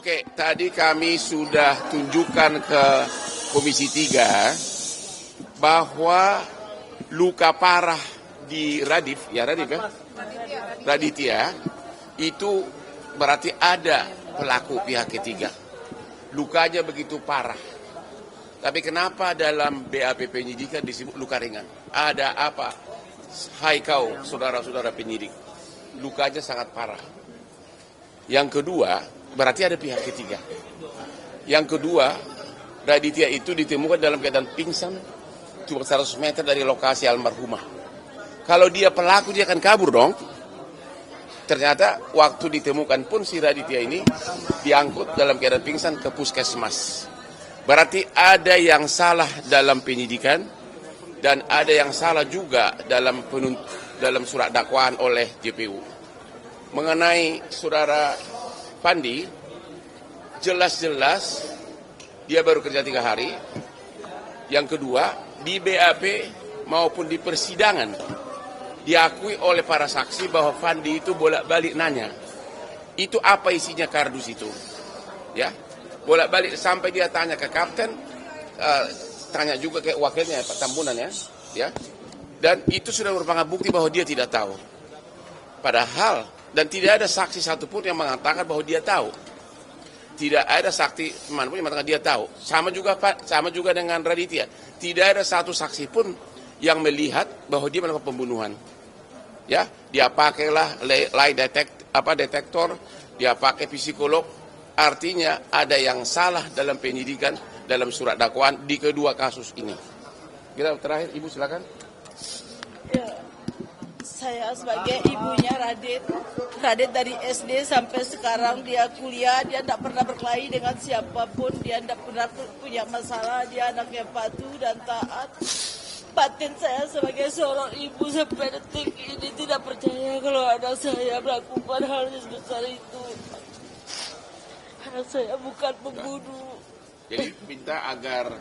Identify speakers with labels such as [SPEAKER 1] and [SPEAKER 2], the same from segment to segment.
[SPEAKER 1] Oke, tadi kami sudah tunjukkan ke Komisi 3 bahwa luka parah di Raditya itu berarti ada pelaku pihak ketiga. Lukanya begitu parah. Tapi kenapa dalam BAP penyidikan disebut luka ringan? Ada apa? Hai kau, saudara-saudara penyidik. Lukanya sangat parah. Yang kedua, berarti ada pihak ketiga. Yang kedua, Raditya itu ditemukan dalam keadaan pingsan cuma 100 meter dari lokasi almarhumah. Kalau dia pelaku, dia akan kabur dong. Ternyata waktu ditemukan pun si Raditya ini diangkut dalam keadaan pingsan ke puskesmas. Berarti ada yang salah dalam penyidikan dan ada yang salah juga dalam surat dakwaan oleh JPU. Mengenai saudara Pandi, jelas-jelas dia baru kerja 3 hari. Yang kedua, di BAP maupun di persidangan diakui oleh para saksi bahwa Pandi itu bolak-balik nanya, itu apa isinya kardus itu, ya, bolak-balik sampai dia tanya ke kapten, tanya juga ke wakilnya Pak Tambunan, ya, dan itu sudah merupakan bukti bahwa dia tidak tahu. Padahal dan tidak ada saksi satupun yang mengatakan bahwa dia tahu. Tidak ada saksi manapun yang mengatakan dia tahu. Sama juga dengan Raditya. Tidak ada satu saksi pun yang melihat bahwa dia melakukan pembunuhan. Ya, dia pakailah lie detektor, dia pakai psikolog. Artinya ada yang salah dalam penyidikan dalam surat dakwaan di kedua kasus ini. Kita terakhir, Ibu silakan.
[SPEAKER 2] Ya, saya sebagai ibunya Radit dari SD sampai sekarang dia kuliah, dia tidak pernah berkelahi dengan siapapun, dia tidak pernah punya masalah, dia anak yang patuh dan taat. Batin saya sebagai seorang ibu sampai detik ini tidak percaya kalau anak saya melakukan hal yang sebesar itu. Anak saya bukan pembunuh.
[SPEAKER 1] Jadi Ibu minta agar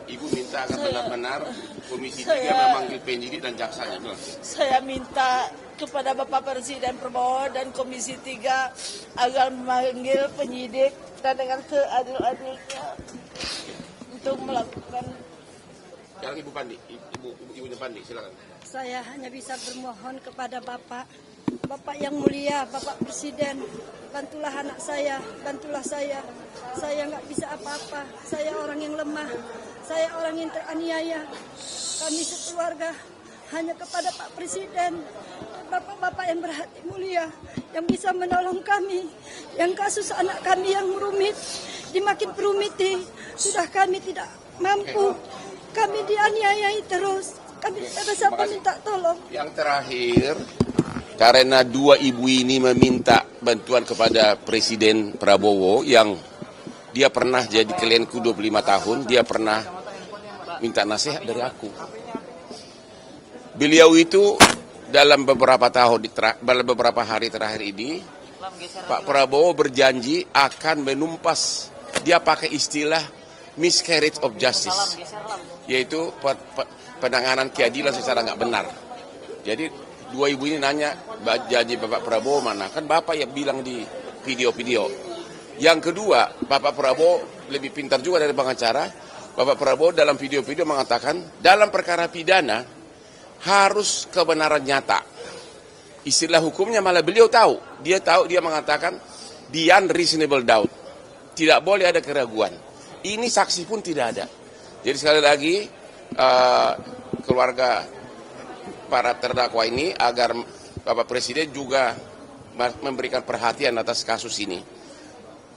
[SPEAKER 1] benar-benar Komisi 3 memanggil penyidik dan jaksanya.
[SPEAKER 2] Saya minta kepada Bapak Presiden Prabowo dan Komisi 3 agar memanggil penyidik dan dengan seadil-adilnya untuk melakukan.
[SPEAKER 1] Sekarang Ibu Pandi, Ibunya Pandi, silakan.
[SPEAKER 3] Saya hanya bisa bermohon kepada Bapak yang mulia, Bapak Presiden, bantulah anak saya, bantulah saya. Saya nggak bisa apa-apa, saya orang yang lemah, saya orang yang teraniaya. Kami sekeluarga hanya kepada Pak Presiden, Bapak-bapak yang berhati mulia, yang bisa menolong kami, yang kasus anak kami yang rumit, dimakin rumiti, sudah kami tidak mampu. Kami dianiayai terus. Kami tidak bisa minta tolong. Yang
[SPEAKER 1] terakhir, karena dua ibu ini meminta bantuan kepada Presiden Prabowo yang dia pernah jadi klienku 25 tahun, dia pernah minta nasihat dari aku. Beliau itu dalam beberapa hari terakhir ini, Pak Prabowo berjanji akan menumpas, dia pakai istilah miscarriage of justice, yaitu penanganan keadilan secara nggak benar. Jadi dua ibu ini nanya, janji Bapak Prabowo mana? Kan Bapak yang bilang di video-video. Yang kedua, Bapak Prabowo lebih pintar juga dari pengacara. Bapak Prabowo dalam video-video mengatakan, dalam perkara pidana harus kebenaran nyata. Istilah hukumnya malah beliau tahu. Dia mengatakan beyond reasonable doubt. Tidak boleh ada keraguan. Ini saksi pun tidak ada. Jadi sekali lagi, keluarga para terdakwa ini agar Bapak Presiden juga memberikan perhatian atas kasus ini.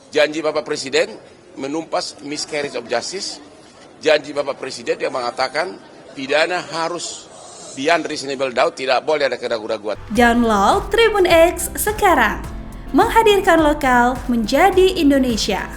[SPEAKER 1] Janji Bapak Presiden menumpas miscarriage of justice. Janji Bapak Presiden yang mengatakan pidana harus beyond reasonable doubt, tidak boleh ada keraguan-keraguan.
[SPEAKER 4] Download Tribun X sekarang, menghadirkan lokal menjadi Indonesia.